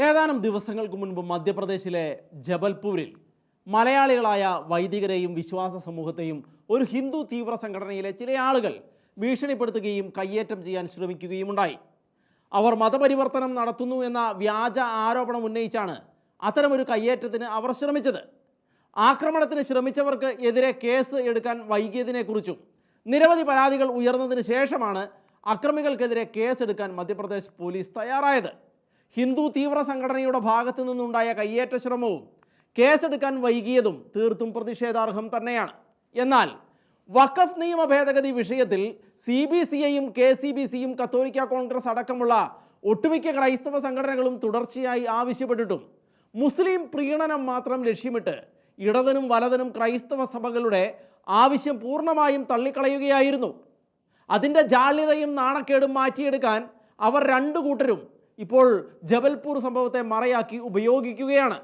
ഏതാനും ദിവസങ്ങൾക്ക് മുൻപ് മധ്യപ്രദേശിലെ ജബൽപൂരിൽ മലയാളികളായ വൈദികരെയും വിശ്വാസ സമൂഹത്തെയും ഒരു ഹിന്ദു തീവ്ര സംഘടനയിലെ ചില ആളുകൾ ഭീഷണിപ്പെടുത്തുകയും കയ്യേറ്റം ചെയ്യാൻ ശ്രമിക്കുകയുമുണ്ടായി. അവർ മതപരിവർത്തനം നടത്തുന്നു എന്ന വ്യാജ ആരോപണം ഉന്നയിച്ചാണ് അത്തരമൊരു കയ്യേറ്റത്തിന് അവർ ശ്രമിച്ചത്. ആക്രമണത്തിന് ശ്രമിച്ചവർക്ക് എതിരെ കേസ് എടുക്കാൻ വൈകിയതിനെക്കുറിച്ചും നിരവധി പരാതികൾ ഉയർന്നതിന് ശേഷമാണ് അക്രമികൾക്കെതിരെ കേസെടുക്കാൻ മധ്യപ്രദേശ് പോലീസ് തയ്യാറായത്. ഹിന്ദു തീവ്ര സംഘടനയുടെ ഭാഗത്തു നിന്നുണ്ടായ കയ്യേറ്റ ശ്രമവും കേസെടുക്കാൻ വൈകിയതും തീർത്തും പ്രതിഷേധാർഹം തന്നെയാണ്. എന്നാൽ വഖഫ് നിയമ ഭേദഗതി വിഷയത്തിൽ CBCIയും KCBCയും കത്തോലിക്ക കോൺഗ്രസ് അടക്കമുള്ള ഒട്ടുമിക്ക ക്രൈസ്തവ സംഘടനകളും തുടർച്ചയായി ആവശ്യപ്പെട്ടിട്ടും മുസ്ലിം പ്രീണനം മാത്രം ലക്ഷ്യമിട്ട് ഇടതിനും വലതിനും ക്രൈസ്തവ സഭകളുടെ ആവശ്യം പൂർണ്ണമായും തള്ളിക്കളയുകയായിരുന്നു. അതിൻ്റെ ജാള്യതയും നാണക്കേടും മാറ്റിയെടുക്കാൻ അവർ രണ്ടു കൂട്ടരും ഇപ്പോൾ ജബൽപൂർ സംഭവത്തെ മറയാക്കി ഉപയോഗിക്കുകയാണ്.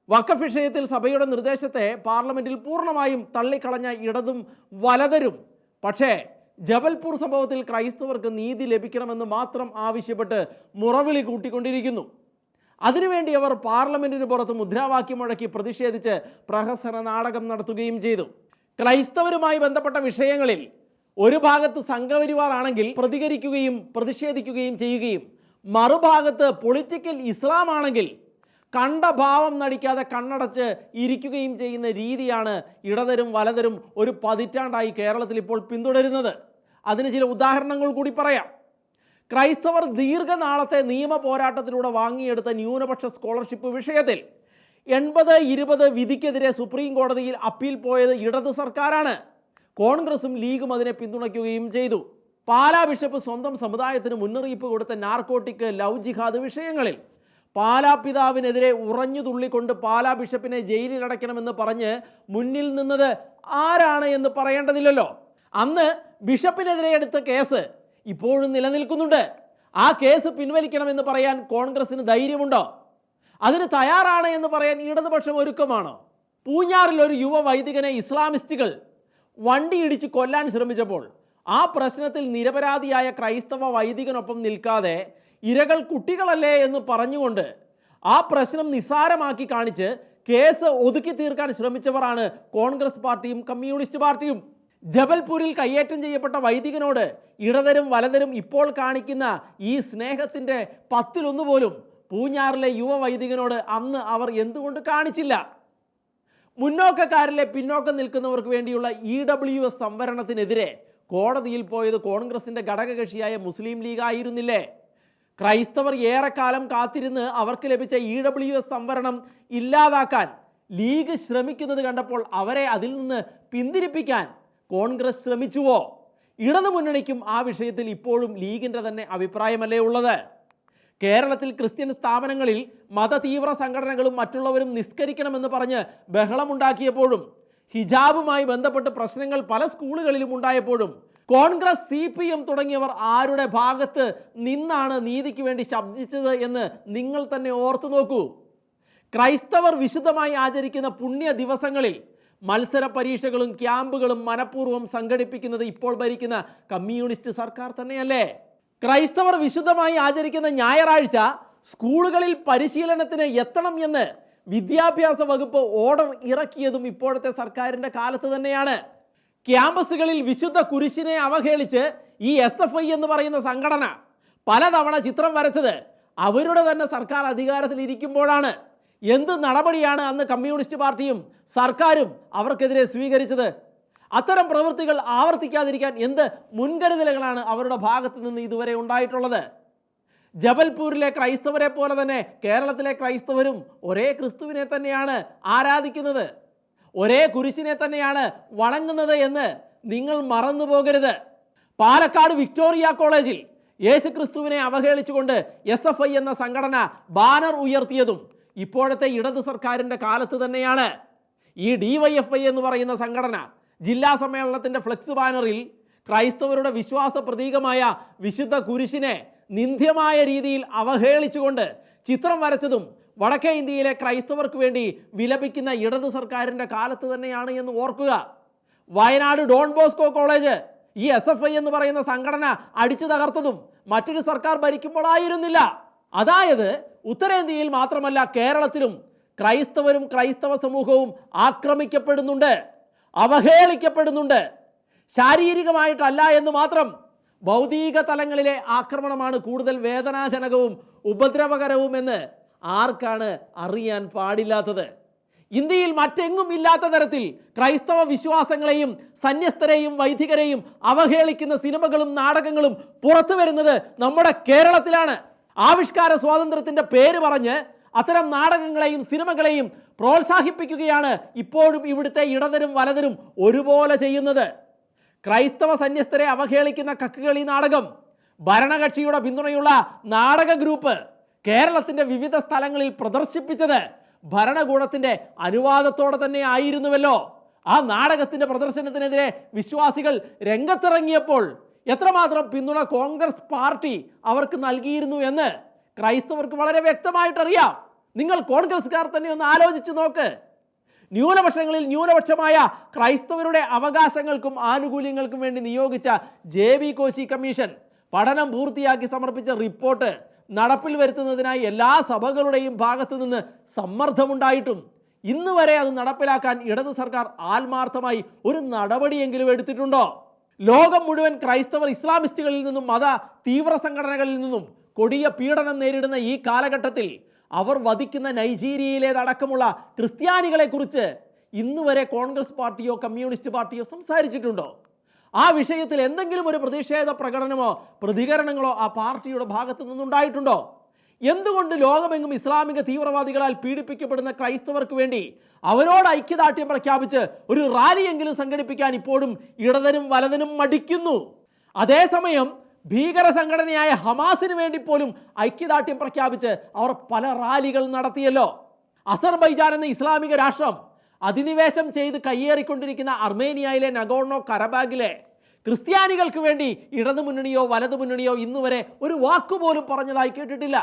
വഖഫ് വിഷയത്തിൽ സഭയുടെ നിർദ്ദേശത്തെ പാർലമെന്റിൽ പൂർണ്ണമായും തള്ളിക്കളഞ്ഞ ഇടതും വലതരും പക്ഷേ ജബൽപൂർ സംഭവത്തിൽ ക്രൈസ്തവർക്ക് നീതി ലഭിക്കണമെന്ന് മാത്രം ആവശ്യപ്പെട്ട് മുറവിളി കൂട്ടിക്കൊണ്ടിരിക്കുന്നു. അതിനുവേണ്ടി അവർ പാർലമെന്റിന് പുറത്ത് മുദ്രാവാക്യം മുഴക്കി പ്രതിഷേധിച്ച് പ്രഹസന നാടകം നടത്തുകയും ചെയ്തു. ക്രൈസ്തവരുമായി ബന്ധപ്പെട്ട വിഷയങ്ങളിൽ ഒരു ഭാഗത്ത് സംഘപരിവാർ ആണെങ്കിൽ പ്രതികരിക്കുകയും പ്രതിഷേധിക്കുകയും ചെയ്യുകയും മറുഭാഗത്ത് പൊളിറ്റിക്കൽ ഇസ്ലാം ആണെങ്കിൽ കണ്ട ഭാവം നടിക്കാതെ കണ്ണടച്ച് ഇരിക്കുകയും ചെയ്യുന്ന രീതിയാണ് ഇടതരും വലതരും ഒരു പതിറ്റാണ്ടായി കേരളത്തിൽ ഇപ്പോൾ പിന്തുടരുന്നത്. അതിന് ചില ഉദാഹരണങ്ങൾ കൂടി പറയാം. ക്രൈസ്തവർ ദീർഘനാളത്തെ നിയമ പോരാട്ടത്തിലൂടെ വാങ്ങിയെടുത്ത ന്യൂനപക്ഷ സ്കോളർഷിപ്പ് വിഷയത്തിൽ 80-20 വിധിക്കെതിരെ സുപ്രീം കോടതിയിൽ അപ്പീൽ പോയത് ഇടത് സർക്കാരാണ്. കോൺഗ്രസും ലീഗും അതിനെ പിന്തുണയ്ക്കുകയും ചെയ്തു. പാലാ ബിഷപ്പ് സ്വന്തം സമുദായത്തിന് മുന്നറിയിപ്പ് കൊടുത്ത നാർക്കോട്ടിക് ലവ് ജിഹാദ് വിഷയങ്ങളിൽ പാലാ പിതാവിനെതിരെ ഉറഞ്ഞു തുള്ളിക്കൊണ്ട് പാലാ ബിഷപ്പിനെ ജയിലിലടയ്ക്കണമെന്ന് പറഞ്ഞ് മുന്നിൽ നിന്നത് ആരാണ് എന്ന് പറയേണ്ടതില്ലല്ലോ. അന്ന് ബിഷപ്പിനെതിരെ എടുത്ത കേസ് ഇപ്പോഴും നിലനിൽക്കുന്നുണ്ട്. ആ കേസ് പിൻവലിക്കണമെന്ന് പറയാൻ കോൺഗ്രസിന് ധൈര്യമുണ്ടോ? അതിന് തയ്യാറാണ് എന്ന് പറയാൻ ഇടതുപക്ഷം ഒരുക്കമാണോ? പൂഞ്ഞാറിൽ ഒരു യുവ വൈദികനെ ഇസ്ലാമിസ്റ്റുകൾ വണ്ടി ഇടിച്ച് കൊല്ലാൻ ശ്രമിച്ചപ്പോൾ ആ പ്രശ്നത്തിൽ നിരപരാധിയായ ക്രൈസ്തവ വൈദികനൊപ്പം നിൽക്കാതെ ഇരകൾ കുട്ടികളല്ലേ എന്ന് പറഞ്ഞുകൊണ്ട് ആ പ്രശ്നം നിസ്സാരമാക്കി കാണിച്ച് കേസ് ഒതുക്കി തീർക്കാൻ ശ്രമിച്ചവരാണ് കോൺഗ്രസ് പാർട്ടിയും കമ്മ്യൂണിസ്റ്റ് പാർട്ടിയും. ജബൽപൂരിൽ കയ്യേറ്റം ചെയ്യപ്പെട്ട വൈദികനോട് ഇടതരും വലതരും ഇപ്പോൾ കാണിക്കുന്ന ഈ സ്നേഹത്തിൻ്റെ 10-1 പോലും പൂഞ്ഞാറിലെ യുവ വൈദികനോട് അന്ന് അവർ എന്തുകൊണ്ട് കാണിച്ചില്ല? മുന്നോക്കക്കാരിലെ പിന്നോക്കം നിൽക്കുന്നവർക്ക് വേണ്ടിയുള്ള EWS സംവരണത്തിനെതിരെ കോടതിയിൽ പോയത് കോൺഗ്രസിൻ്റെ ഘടകകക്ഷിയായ മുസ്ലിം ലീഗ് ആയിരുന്നില്ലേ? ക്രൈസ്തവർ ഏറെക്കാലം കാത്തിരുന്ന് അവർക്ക് ലഭിച്ച EWS സംവരണം ഇല്ലാതാക്കാൻ ലീഗ് ശ്രമിക്കുന്നത് കണ്ടപ്പോൾ അവരെ അതിൽ നിന്ന് പിന്തിരിപ്പിക്കാൻ കോൺഗ്രസ് ശ്രമിച്ചുവോ? ഇടതു മുന്നണിക്കും ആ വിഷയത്തിൽ ഇപ്പോഴും ലീഗിൻ്റെ തന്നെ അഭിപ്രായമല്ലേ ഉള്ളത്? കേരളത്തിൽ ക്രിസ്ത്യൻ സ്ഥാപനങ്ങളിൽ മതതീവ്ര സംഘടനകളും മറ്റുള്ളവരും നിസ്കരിക്കണമെന്ന് പറഞ്ഞ് ബഹളമുണ്ടാക്കിയപ്പോഴും ഹിജാബുമായി ബന്ധപ്പെട്ട് പ്രശ്നങ്ങൾ പല സ്കൂളുകളിലും ഉണ്ടായപ്പോഴും കോൺഗ്രസ് CPM തുടങ്ങിയവർ ആരുടെ ഭാഗത്ത് നിന്നാണ് നീതിക്ക് വേണ്ടി ശബ്ദിച്ചത് എന്ന് നിങ്ങൾ തന്നെ ഓർത്തു നോക്കൂ. ക്രൈസ്തവർ വിശുദ്ധമായി ആചരിക്കുന്ന പുണ്യ ദിവസങ്ങളിൽ മത്സര പരീക്ഷകളും ക്യാമ്പുകളും മനഃപൂർവ്വം സംഘടിപ്പിക്കുന്നത് ഇപ്പോൾ ഭരിക്കുന്ന കമ്മ്യൂണിസ്റ്റ് സർക്കാർ തന്നെയല്ലേ? ക്രൈസ്തവർ വിശുദ്ധമായി ആചരിക്കുന്ന ഞായറാഴ്ച സ്കൂളുകളിൽ പരിശീലനത്തിന് എത്തണം എന്ന് വിദ്യാഭ്യാസ വകുപ്പ് ഓർഡർ ഇറക്കിയതും ഇപ്പോഴത്തെ സർക്കാരിൻ്റെ കാലത്ത് തന്നെയാണ്. ക്യാമ്പസുകളിൽ വിശുദ്ധ കുരിശിനെ അവഹേളിച്ച് ഈ SFI എന്ന് പറയുന്ന സംഘടന പലതവണ ചിത്രം വരച്ചത് അവരുടെ തന്നെ സർക്കാർ അധികാരത്തിൽ ഇരിക്കുമ്പോഴാണ്. എന്ത് നടപടിയാണ് അന്ന് കമ്മ്യൂണിസ്റ്റ് പാർട്ടിയും സർക്കാരും അവർക്കെതിരെ സ്വീകരിച്ചത്? അത്തരം പ്രവൃത്തികൾ ആവർത്തിക്കാതിരിക്കാൻ എന്ത് മുൻകരുതലുകളാണ് അവരുടെ ഭാഗത്ത് നിന്ന് ഇതുവരെ ഉണ്ടായിട്ടുള്ളത്? ജബൽപൂരിലെ ക്രൈസ്തവരെ പോലെ തന്നെ കേരളത്തിലെ ക്രൈസ്തവരും ഒരേ ക്രിസ്തുവിനെ തന്നെയാണ് ആരാധിക്കുന്നത്, ഒരേ കുരിശിനെ തന്നെയാണ് വണങ്ങുന്നത് എന്ന് നിങ്ങൾ മറന്നു പോകരുത്. പാലക്കാട് വിക്ടോറിയ കോളേജിൽ യേശുക്രിസ്തുവിനെ അവഹേളിച്ചുകൊണ്ട് SFI എന്ന സംഘടന ബാനർ ഉയർത്തിയതും ഇപ്പോഴത്തെ ഇടതു സർക്കാരിൻ്റെ കാലത്ത് തന്നെയാണ്. ഈ DYFI എന്ന് പറയുന്ന സംഘടന ജില്ലാ സമ്മേളനത്തിൻ്റെ ഫ്ലെക്സ് ബാനറിൽ ക്രൈസ്തവരുടെ വിശ്വാസ പ്രതീകമായ വിശുദ്ധ കുരിശിനെ നിന്ദ്യമായ രീതിയിൽ അവഹേളിച്ചുകൊണ്ട് ചിത്രം വരച്ചതും വടക്കേ ഇന്ത്യയിലെ ക്രൈസ്തവർക്ക് വേണ്ടി വിലപിക്കുന്ന ഇടതു സർക്കാരിൻ്റെ കാലത്ത് തന്നെയാണ് എന്ന് ഓർക്കുക. വയനാട് ഡോൺ ബോസ്കോ കോളേജ് ഈ SFI എന്ന് പറയുന്ന സംഘടന അടിച്ചു തകർത്തതും മറ്റൊരു സർക്കാർ ഭരിക്കുമ്പോഴായിരുന്നില്ല. അതായത് ഉത്തരേന്ത്യയിൽ മാത്രമല്ല കേരളത്തിലും ക്രൈസ്തവരും ക്രൈസ്തവ സമൂഹവും ആക്രമിക്കപ്പെടുന്നുണ്ട്, അവഹേളിക്കപ്പെടുന്നുണ്ട്. ശാരീരികമായിട്ടല്ല എന്ന് മാത്രം, ഭൗതിക തലങ്ങളിലെ ആക്രമണമാണ് കൂടുതൽ വേദനാജനകവും ഉപദ്രവകരവും എന്ന് ആർക്കാണ് അറിയാൻ പാടില്ലാത്തത്? ഇന്ത്യയിൽ മറ്റെങ്ങും ഇല്ലാത്ത തരത്തിൽ ക്രൈസ്തവ വിശ്വാസങ്ങളെയും സന്യസ്തരെയും വൈദികരെയും അവഹേളിക്കുന്ന സിനിമകളും നാടകങ്ങളും പുറത്തു വരുന്നത് നമ്മുടെ കേരളത്തിലാണ്. ആവിഷ്കാര സ്വാതന്ത്ര്യത്തിന്റെ പേര് പറഞ്ഞ് അത്തരം നാടകങ്ങളെയും സിനിമകളെയും പ്രോത്സാഹിപ്പിക്കുകയാണ് ഇപ്പോഴും ഇവിടുത്തെ ഇടതരും വലതരും ഒരുപോലെ ചെയ്യുന്നത്. ക്രൈസ്തവ സന്യസ്തരെ അവഹേളിക്കുന്ന കക്കുകളി നാടകം ഭരണകക്ഷിയുടെ പിന്തുണയുള്ള നാടക ഗ്രൂപ്പ് കേരളത്തിന്റെ വിവിധ സ്ഥലങ്ങളിൽ പ്രദർശിപ്പിച്ചത് ഭരണകൂടത്തിന്റെ അനുവാദത്തോടെ തന്നെ ആയിരുന്നുവല്ലോ. ആ നാടകത്തിന്റെ പ്രദർശനത്തിനെതിരെ വിശ്വാസികൾ രംഗത്തിറങ്ങിയപ്പോൾ എത്രമാത്രം പിന്തുണ കോൺഗ്രസ് പാർട്ടി അവർക്ക് നൽകിയിരുന്നു എന്ന് ക്രൈസ്തവർക്ക് വളരെ വ്യക്തമായിട്ടറിയാം. നിങ്ങൾ കോൺഗ്രസ്സുകാർ തന്നെ ഒന്ന് ആലോചിച്ച് നോക്ക്. ന്യൂനപക്ഷങ്ങളിൽ ന്യൂനപക്ഷമായ ക്രൈസ്തവരുടെ അവകാശങ്ങൾക്കും ആനുകൂല്യങ്ങൾക്കും വേണ്ടി നിയോഗിച്ച JV കോശി കമ്മീഷൻ പഠനം പൂർത്തിയാക്കി സമർപ്പിച്ച റിപ്പോർട്ട് നടപ്പിൽ വരുത്തുന്നതിനായി എല്ലാ സഭകളുടെയും ഭാഗത്തു നിന്ന് സമ്മർദ്ദമുണ്ടായിട്ടും ഇന്ന് വരെ അത് നടപ്പിലാക്കാൻ ഇടതു സർക്കാർ ആത്മാർത്ഥമായി ഒരു നടപടിയെങ്കിലും എടുത്തിട്ടുണ്ടോ? ലോകം മുഴുവൻ ക്രൈസ്തവർ ഇസ്ലാമിസ്റ്റുകളിൽ നിന്നും മത തീവ്ര സംഘടനകളിൽ നിന്നും കൊടിയ പീഡനം നേരിടുന്ന ഈ കാലഘട്ടത്തിൽ അവർ വധിക്കുന്ന നൈജീരിയയിലേതടക്കമുള്ള ക്രിസ്ത്യാനികളെ കുറിച്ച് ഇന്ന് വരെ കോൺഗ്രസ് പാർട്ടിയോ കമ്മ്യൂണിസ്റ്റ് പാർട്ടിയോ സംസാരിച്ചിട്ടുണ്ടോ? ആ വിഷയത്തിൽ എന്തെങ്കിലും ഒരു പ്രതിഷേധ പ്രകടനമോ പ്രതികരണങ്ങളോ ആ പാർട്ടിയുടെ ഭാഗത്തു നിന്നുണ്ടായിട്ടുണ്ടോ? എന്തുകൊണ്ട് ലോകമെങ്ങും ഇസ്ലാമിക തീവ്രവാദികളാൽ പീഡിപ്പിക്കപ്പെടുന്ന ക്രൈസ്തവർക്ക് വേണ്ടി അവരോട് ഐക്യദാർഢ്യം പ്രഖ്യാപിച്ച് ഒരു റാലിയെങ്കിലും സംഘടിപ്പിക്കാൻ ഇപ്പോഴും ഇടതനും വലതനും മടിക്കുന്നു? അതേസമയം ഭീകര സംഘടനയായ ഹമാസിന് വേണ്ടി പോലും ഐക്യദാർഢ്യം പ്രഖ്യാപിച്ച് അവർ പല റാലികൾ നടത്തിയല്ലോ. അസർബൈജാൻ എന്ന ഇസ്ലാമിക രാഷ്ട്രം അധിനിവേശം ചെയ്ത് കയ്യേറിക്കൊണ്ടിരിക്കുന്ന അർമേനിയയിലെ നഗോർണോ കരബാഗിലെ ക്രിസ്ത്യാനികൾക്ക് വേണ്ടി ഇടതുമുന്നണിയോ വലതുമുന്നണിയോ ഇന്നുവരെ ഒരു വാക്കുപോലും പറഞ്ഞതായി കേട്ടിട്ടില്ല.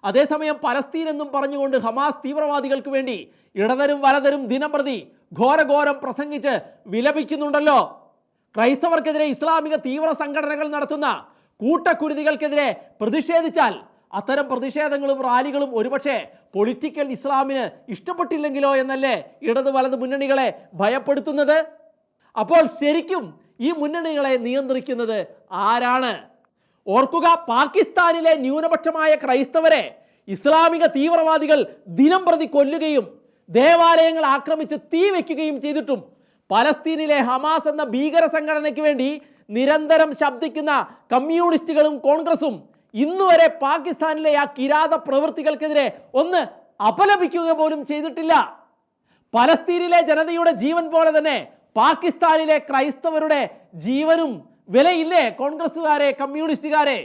അതേസമയം പലസ്തീൻ എന്നും പറഞ്ഞുകൊണ്ട് ഹമാസ് തീവ്രവാദികൾക്ക് വേണ്ടി ഇടതരും വലതരും ദിനംപ്രതി ഘോരഘോരം പ്രസംഗിച്ച് വിലപിക്കുന്നുണ്ടല്ലോ. ക്രൈസ്തവർക്കെതിരെ ഇസ്ലാമിക തീവ്ര സംഘടനകൾ നടത്തുന്ന കൂട്ടക്കുരുതികൾക്കെതിരെ പ്രതിഷേധിച്ചാൽ അത്തരം പ്രതിഷേധങ്ങളും റാലികളും ഒരുപക്ഷെ പൊളിറ്റിക്കൽ ഇസ്ലാമിന് ഇഷ്ടപ്പെട്ടില്ലെങ്കിലോ എന്നല്ലേ ഇടത് വലത് മുന്നണികളെ ഭയപ്പെടുത്തുന്നത്? അപ്പോൾ ശരിക്കും ഈ മുന്നണികളെ നിയന്ത്രിക്കുന്നത് ആരാണ്? ഓർക്കുക, പാകിസ്ഥാനിലെ ന്യൂനപക്ഷമായ ക്രൈസ്തവരെ ഇസ്ലാമിക തീവ്രവാദികൾ ദിനം പ്രതി കൊല്ലുകയും ദേവാലയങ്ങൾ ആക്രമിച്ച് തീ വയ്ക്കുകയും ചെയ്തിട്ടും പലസ്തീനിലെ ഹമാസ് എന്ന ഭീകര സംഘടനയ്ക്ക് വേണ്ടി നിരന്തരം ശബ്ദിക്കുന്ന കമ്മ്യൂണിസ്റ്റുകളും കോൺഗ്രസും ഇന്നുവരെ പാകിസ്ഥാനിലെ ആ കിരാത പ്രവൃത്തികൾക്കെതിരെ ഒന്ന് അപലപിക്കുക പോലും ചെയ്തിട്ടില്ല. പലസ്തീനിലെ ജനതയുടെ ജീവൻ പോലെ തന്നെ പാകിസ്ഥാനിലെ ക്രൈസ്തവരുടെ ജീവനും വിലയില്ലേ കോൺഗ്രസ്സുകാരെ, കമ്മ്യൂണിസ്റ്റുകാരെ?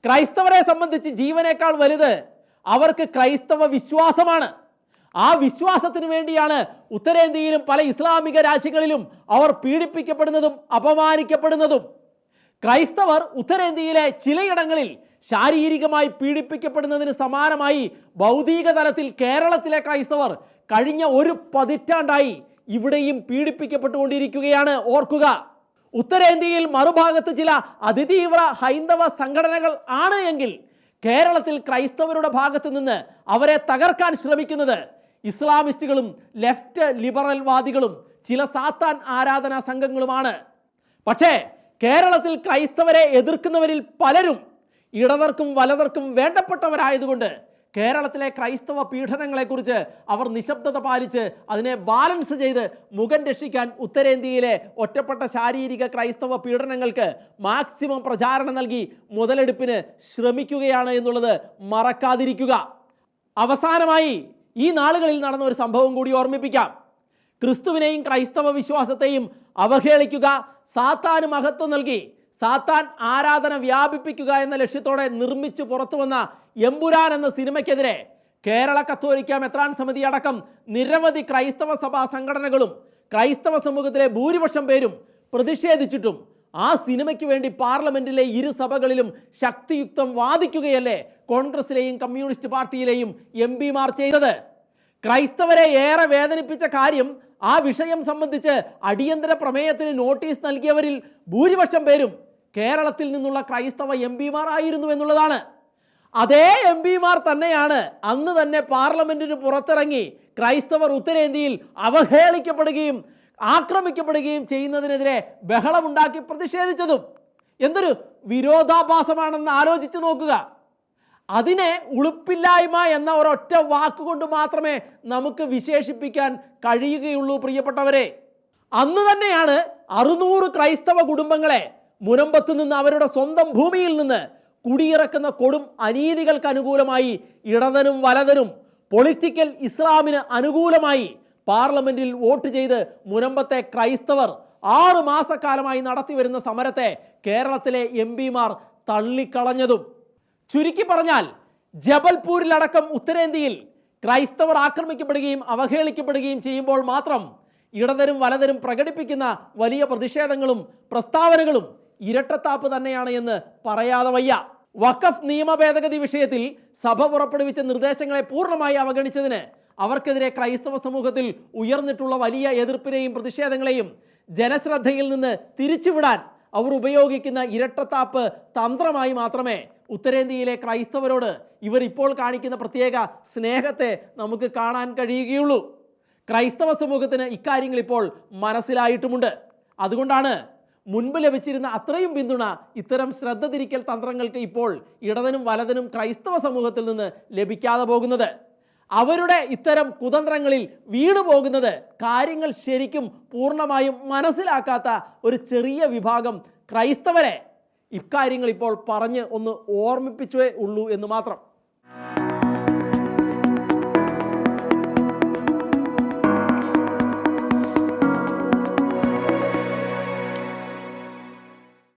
ക്രൈസ്തവരെ സംബന്ധിച്ച് ജീവനേക്കാൾ വലുത് അവർക്ക് ക്രൈസ്തവ വിശ്വാസമാണ്. ആ വിശ്വാസത്തിന് വേണ്ടിയാണ് ഉത്തരേന്ത്യയിലും പല ഇസ്ലാമിക രാജ്യങ്ങളിലും അവർ പീഡിപ്പിക്കപ്പെടുന്നതും അപമാനിക്കപ്പെടുന്നതും. ക്രൈസ്തവർ ഉത്തരേന്ത്യയിലെ ചിലയിടങ്ങളിൽ ശാരീരികമായി പീഡിപ്പിക്കപ്പെടുന്നതിന് സമാനമായി ഭൗതിക തലത്തിൽ കേരളത്തിലെ ക്രൈസ്തവർ കഴിഞ്ഞ ഒരു പതിറ്റാണ്ടായി ഇവിടെയും പീഡിപ്പിക്കപ്പെട്ടുകൊണ്ടിരിക്കുകയാണ്. ഓർക്കുക, ഉത്തരേന്ത്യയിൽ മറുഭാഗത്ത് ചില അതിതീവ്ര ഹൈന്ദവ സംഘടനകൾ ആണ് എങ്കിൽ കേരളത്തിൽ ക്രൈസ്തവരുടെ ഭാഗത്ത് നിന്ന് അവരെ തകർക്കാൻ ശ്രമിക്കുന്നത് ഇസ്ലാമിസ്റ്റുകളും ലെഫ്റ്റ് ലിബറൽ വാദികളും ചില സാത്താൻ ആരാധനാ സംഘങ്ങളുമാണ്. പക്ഷേ കേരളത്തിൽ ക്രൈസ്തവരെ എതിർക്കുന്നവരിൽ പലരും ഇടതർക്കും വലതർക്കും വേണ്ടപ്പെട്ടവരായതുകൊണ്ട് കേരളത്തിലെ ക്രൈസ്തവ പീഡനങ്ങളെക്കുറിച്ച് അവർ നിശബ്ദത പാലിച്ച് അതിനെ ബാലൻസ് ചെയ്ത് മുഖം രക്ഷിക്കാൻ ഉത്തരേന്ത്യയിലെ ഒറ്റപ്പെട്ട ശാരീരിക ക്രൈസ്തവ പീഡനങ്ങൾക്ക് മാക്സിമം പ്രചാരണം നൽകി മുതലെടുപ്പിന് ശ്രമിക്കുകയാണ് എന്നുള്ളത് മറക്കാതിരിക്കുക. അവസാനമായി ഈ നാളുകളിൽ നടന്ന ഒരു സംഭവം കൂടി ഓർമ്മിപ്പിക്കാം. ക്രിസ്തുവിനെയും ക്രൈസ്തവ വിശ്വാസത്തെയും അവഹേളിക്കുക, സാത്താന് മഹത്വം നൽകി സാത്താൻ ആരാധന വ്യാപിപ്പിക്കുക എന്ന ലക്ഷ്യത്തോടെ നിർമ്മിച്ച് പുറത്തു വന്ന എമ്പുരാൻ എന്ന സിനിമയ്ക്കെതിരെ കേരള കത്തോലിക്ക മെത്രാൻ സമിതി അടക്കം നിരവധി ക്രൈസ്തവ സഭാ സംഘടനകളും ക്രൈസ്തവ സമൂഹത്തിലെ ഭൂരിപക്ഷം പേരും പ്രതിഷേധിച്ചിട്ടും ആ സിനിമയ്ക്ക് വേണ്ടി പാർലമെന്റിലെ ഇരു സഭകളിലും ശക്തിയുക്തം വാദിക്കുകയല്ലേ കോൺഗ്രസിലെയും കമ്മ്യൂണിസ്റ്റ് പാർട്ടിയിലെയും MP-മാർ ചെയ്തത്. ക്രൈസ്തവരെ ഏറെ വേദനിപ്പിച്ച കാര്യം ആ വിഷയം സംബന്ധിച്ച് അടിയന്തര പ്രമേയത്തിന് നോട്ടീസ് നൽകിയവരിൽ ഭൂരിപക്ഷം പേരും കേരളത്തിൽ നിന്നുള്ള ക്രൈസ്തവ MP-മാർ ആയിരുന്നു എന്നുള്ളതാണ്. അതേ എം പിമാർ തന്നെയാണ് അന്ന് തന്നെ പാർലമെന്റിന് പുറത്തിറങ്ങി ക്രൈസ്തവർ ഉത്തരേന്ത്യയിൽ അവഹേളിക്കപ്പെടുകയും ആക്രമിക്കപ്പെടുകയും ചെയ്യുന്നതിനെതിരെ ബഹളമുണ്ടാക്കി പ്രതിഷേധിച്ചതും. എന്തൊരു വിരോധാഭാസമാണെന്ന് ആലോചിച്ചു നോക്കുക. അതിനെ ഉളുപ്പില്ലായ്മ എന്ന ഒരൊറ്റ വാക്കുകൊണ്ട് മാത്രമേ നമുക്ക് വിശേഷിപ്പിക്കാൻ കഴിയുകയുള്ളൂ പ്രിയപ്പെട്ടവരെ. അന്ന് തന്നെയാണ് 600 ക്രൈസ്തവ കുടുംബങ്ങളെ മുനമ്പത്ത് നിന്ന് അവരുടെ സ്വന്തം ഭൂമിയിൽ നിന്ന് കുടിയിറക്കുന്ന കൊടും അനീതികൾക്ക് അനുകൂലമായി ഇടതനും വലതനും പൊളിറ്റിക്കൽ ഇസ്ലാമിന് അനുകൂലമായി പാർലമെന്റിൽ വോട്ട് ചെയ്ത് മുനമ്പത്തെ ക്രൈസ്തവർ 6 മാസക്കാലമായി നടത്തിവരുന്ന സമരത്തെ കേരളത്തിലെ എം പിമാർ തള്ളിക്കളഞ്ഞതും. ചുരുക്കി പറഞ്ഞാൽ ജബൽപൂരിലടക്കം ഉത്തരേന്ത്യയിൽ ക്രൈസ്തവർ ആക്രമിക്കപ്പെടുകയും അവഹേളിക്കപ്പെടുകയും ചെയ്യുമ്പോൾ മാത്രം ഇടതരും വലതരും പ്രകടിപ്പിക്കുന്ന വലിയ പ്രതിഷേധങ്ങളും പ്രസ്താവനകളും ഇരട്ടത്താപ്പ് തന്നെയാണ് എന്ന് പറയാതെ വയ്യ. വഖഫ് നിയമ ഭേദഗതി വിഷയത്തിൽ സഭ പുറപ്പെടുവിച്ച നിർദ്ദേശങ്ങളെ പൂർണ്ണമായി അവഗണിച്ചതിന് അവർക്കെതിരെ ക്രൈസ്തവ സമൂഹത്തിൽ ഉയർന്നിട്ടുള്ള വലിയ എതിർപ്പിനെയും പ്രതിഷേധങ്ങളെയും ജനശ്രദ്ധയിൽ നിന്ന് തിരിച്ചുവിടാൻ അവർ ഉപയോഗിക്കുന്ന ഇരട്ടത്താപ്പ് തന്ത്രമായി മാത്രമേ ഉത്തരേന്ത്യയിലെ ക്രൈസ്തവരോട് ഇവർ ഇപ്പോൾ കാണിക്കുന്ന പ്രത്യേക സ്നേഹത്തെ നമുക്ക് കാണാൻ കഴിയുകയുള്ളൂ. ക്രൈസ്തവ സമൂഹത്തിന് ഇക്കാര്യങ്ങൾ ഇപ്പോൾ മനസ്സിലായിട്ടുമുണ്ട്. അതുകൊണ്ടാണ് മുൻപ് ലഭിച്ചിരുന്ന അത്രയും പിന്തുണ ഇത്തരം ശ്രദ്ധ തിരിക്കൽ തന്ത്രങ്ങൾക്ക് ഇപ്പോൾ ഇടതനും വലതനും ക്രൈസ്തവ സമൂഹത്തിൽ നിന്ന് ലഭിക്കാതെ പോകുന്നത്. അവരുടെ ഇത്തരം കുതന്ത്രങ്ങളിൽ വീണു പോകുന്നത് കാര്യങ്ങൾ ശരിക്കും പൂർണ്ണമായും മനസ്സിലാക്കാത്ത ഒരു ചെറിയ വിഭാഗം ക്രൈസ്തവരെ ഇക്കാര്യങ്ങൾ ഇപ്പോൾ പറഞ്ഞ് ഒന്ന് ഓർമ്മിപ്പിച്ചേ ഉള്ളൂ എന്ന് മാത്രം.